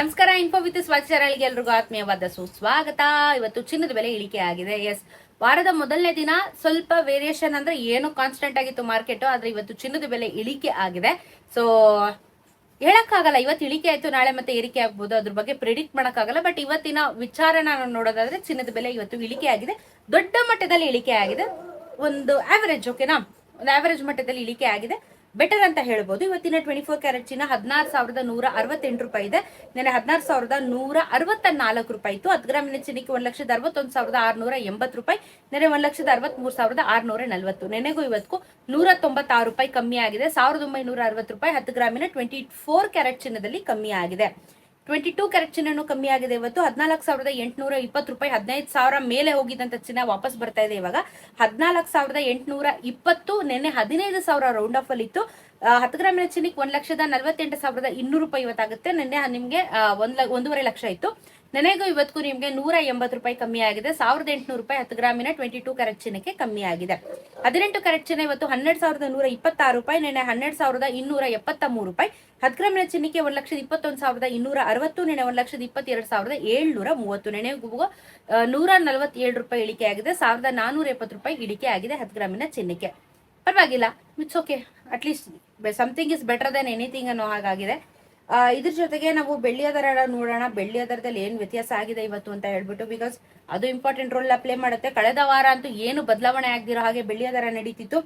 ನಮಸ್ಕಾರ. Info with Swati ಚಾನಲ್ಗೆ ಎಲ್ರಿಗೂ ಆತ್ಮೀಯವಾದ ಸುಸ್ವಾಗತ. ಇವತ್ತು ಚಿನ್ನದ ಬೆಲೆ ಇಳಿಕೆ ಆಗಿದೆ. ಎಸ್, ವಾರದ ಮೊದಲನೇ ದಿನ ಸ್ವಲ್ಪ ವೇರಿಯೇಷನ್ ಅಂದ್ರೆ ಏನು ಕಾನ್ಸ್ಟೆಂಟ್ ಆಗಿತ್ತು ಮಾರ್ಕೆಟ್, ಆದ್ರೆ ಇವತ್ತು ಚಿನ್ನದ ಬೆಲೆ ಇಳಿಕೆ ಆಗಿದೆ. ಸೊ ಹೇಳಕ್ಕಾಗಲ್ಲ, ಇವತ್ತು ಇಳಿಕೆ ಆಯ್ತು ನಾಳೆ ಮತ್ತೆ ಏರಿಕೆ ಆಗ್ಬೋದು, ಅದ್ರ ಬಗ್ಗೆ ಪ್ರಿಡಿಕ್ಟ್ ಮಾಡಕ್ಕಾಗಲ್ಲ. ಬಟ್ ಇವತ್ತಿನ ವಿಚಾರನ ನಾವು ನೋಡೋದಾದ್ರೆ ಚಿನ್ನದ ಬೆಲೆ ಇವತ್ತು ಇಳಿಕೆ ಆಗಿದೆ, ದೊಡ್ಡ ಮಟ್ಟದಲ್ಲಿ ಇಳಿಕೆ ಆಗಿದೆ. ಒಂದು ಆವರೇಜ್, ಓಕೆನಾ, ಒಂದು ಆವರೇಜ್ ಮಟ್ಟದಲ್ಲಿ ಇಳಿಕೆ ಆಗಿದೆ, ಬೆಟರ್ ಅಂತ ಹೇಳ್ಬೋದು. ಇವತ್ತಿನ 24 ಕ್ಯಾರೆಟ್ ಚಿನ್ನ 16,168 ರೂಪಾಯಿ ಇದೆ. ನೆನೆ 16,164 ರೂಪಾಯಿ ಇತ್ತು. 10 ಗ್ರಾಮಿನ ಚಿನ್ನಕ್ಕೆ 1,61,680 ರೂಪಾಯಿ, ನೆನೆ 1,63,640. ನೆನೆಗೂ ಇವತ್ತು 196 ರೂಪಾಯಿ ಕಮ್ಮಿ ಆಗಿದೆ, 1,960 ರೂಪಾಯಿ 10 ಗ್ರಾಮಿನ 24 ಕ್ಯಾರೆಟ್ ಚಿನ್ನದಲ್ಲಿ ಕಮ್ಮಿ ಆಗಿದೆ. 22 ಕ್ಯಾರೆಟ್ ಚಿನ್ನನು ಕಮ್ಮಿ ಆಗಿದೆ. ಇವತ್ತು 14,820 ರೂಪಾಯಿ, 15,000 ಮೇಲೆ ಹೋಗಿದ್ದಂತ ಚಿನ್ನ ವಾಪಸ್ ಬರ್ತಾ ಇದೆ. ಇವಾಗ 14,820, ನೆನ್ನೆ 15,000 ರೌಂಡ್ ಆಫ್ ಅಲ್ಲಿ ಇತ್ತು. 10 ಗ್ರಾಮಿನ ಚಿನ್ನಕ್ಕೆ 1,48,200 ರೂಪಾಯಿ ಇವತ್ತಾಗುತ್ತೆ. ನೆನ್ನೆ ನಿಮ್ಗೆ 1.5 ಲಕ್ಷ ಇತ್ತು. ನೆನೆಗೂ ಇವತ್ತು ನಿಮ್ಗೆ 180 ರೂಪಾಯಿ ಕಮ್ಮಿ ಆಗಿದೆ. 1,800 ರೂಪಾಯಿ 10 ಗ್ರಾಮಿನ 22 ಕ್ಯಾರೆಟ್ ಚಿನ್ನಕ್ಕೆ ಕಮ್ಮಿ ಆಗಿದೆ. 18 ಕ್ಯಾರೆಟ್ ಚಿನ್ನ ಇವತ್ತು 12,126 ರೂಪಾಯಿ, ನೆನೆ 12,273 ರೂಪಾಯಿ. 10 ಗ್ರಾಮಿನ ಚಿನ್ನಕ್ಕೆ 1,21,260, ನೆನೆ 1,22,730. ನೆನೆಗೂ 147 ರೂಪಾಯಿ ಇಳಿಕೆ ಆಗಿದೆ. 1,470 ರೂಪಾಯಿ ಇಳಿಕೆ ಆಗಿದೆ 10 ಗ್ರಾಮಿನ ಚಿನ್ನಕ್ಕೆ. ಪರವಾಗಿಲ್ಲ, it's okay, at least something is better then anything ಅನ್ನೋ ಹಾಗಾಗಿದೆ. ಇದ್ರ ಜೊತೆಗೆ ನಾವು ಬೆಳ್ಳಿಯ ದರ ನೋಡೋಣ. ಬೆಳ್ಳಿಯ ದರದಲ್ಲಿ ಏನು ವ್ಯತ್ಯಾಸ ಆಗಿದೆ ಇವತ್ತು ಅಂತ ಹೇಳ್ಬಿಟ್ಟು, ಬಿಕಾಸ್ ಅದು ಇಂಪಾರ್ಟೆಂಟ್ ರೋಲ್ ಪ್ಲೇ ಮಾಡುತ್ತೆ. ಕಳೆದ ವಾರ ಅಂತೂ ಏನು ಬದಲಾವಣೆ ಆಗದಿರೋ ಹಾಗೆ ಬೆಳ್ಳಿಯ ದರ ನಡೀತಿತ್ತು.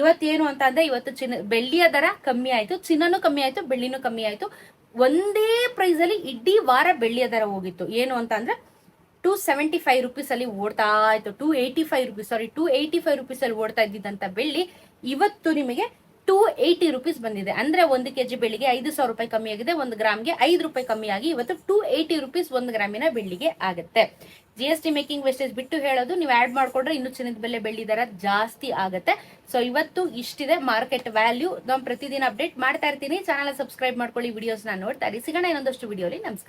ಇವತ್ತೇನು ಅಂತ ಅಂದ್ರೆ, ಇವತ್ತು ಬೆಳ್ಳಿಯ ದರ ಕಮ್ಮಿ ಆಯ್ತು, ಚಿನ್ನನೂ ಕಮ್ಮಿ ಆಯ್ತು, ಬೆಳ್ಳಿನೂ ಕಮ್ಮಿ ಆಯ್ತು. ಒಂದೇ ಪ್ರೈಸ್ ಅಲ್ಲಿ ಇಡೀ ವಾರ ಬೆಳ್ಳಿಯ ದರ ಹೋಗಿತ್ತು. ಏನು ಅಂತ ಅಂದ್ರೆ 275 ರೂಪೀಸ್ ಅಲ್ಲಿ ಓಡ್ತಾ ಇತ್ತು. 285 ರೂಪೀಸ್ ಅಲ್ಲಿ ಓಡ್ತಾ ಇದ್ದಿದ್ದಂತ ಬೆಳ್ಳಿ ಇವತ್ತು ನಿಮಗೆ 280 ರೂಪೀಸ್ ಬಂದಿದೆ. ಅಂದ್ರೆ 1 ಕೆಜಿ ಬೆಳ್ಳಿಗೆ 5,000 ರೂಪಾಯಿ ಕಮ್ಮಿ ಆಗಿದೆ. 1 ಗ್ರಾಮ್ಗೆ 5 ರೂಪಾಯಿ ಕಮ್ಮಿ ಆಗಿ ಇವತ್ತು 280 ರೂಪೀಸ್ 1 ಗ್ರಾಮಿನ ಬೆಳ್ಳಿಗೆ ಆಗುತ್ತೆ. GST ಮೇಕಿಂಗ್ ವೇಸ್ಟೇಜ್ ಬಿಟ್ಟು ಹೇಳೋದು, ನೀವು ಆಡ್ ಮಾಡ್ಕೊಂಡ್ರೆ ಇನ್ನು ಚಿನ್ನದ ಬೆಲೆ ಬೆಳ್ಳಿ ದರ ಜಾಸ್ತಿ ಆಗುತ್ತೆ. ಸೊ ಇವತ್ತು ಇಷ್ಟಿದೆ ಮಾರ್ಕೆಟ್ ವ್ಯಾಲ್ಯೂ. ನಾನು ಪ್ರತಿದಿನ ಅಪ್ಡೇಟ್ ಮಾಡ್ತಾ ಇರ್ತೀನಿ. ಚಾನಲ್ ಸಬ್ಸ್ಕ್ರೈಬ್ ಮಾಡ್ಕೊಳ್ಳಿ, ವಿಡಿಯೋಸ್ ನೋಡ್ತಾ ಇರಿ. ಸಿಗೋಣ ಇನ್ನೊಂದಷ್ಟು ವಿಡಿಯೋಲಿ. ನಮಸ್ಕಾರ.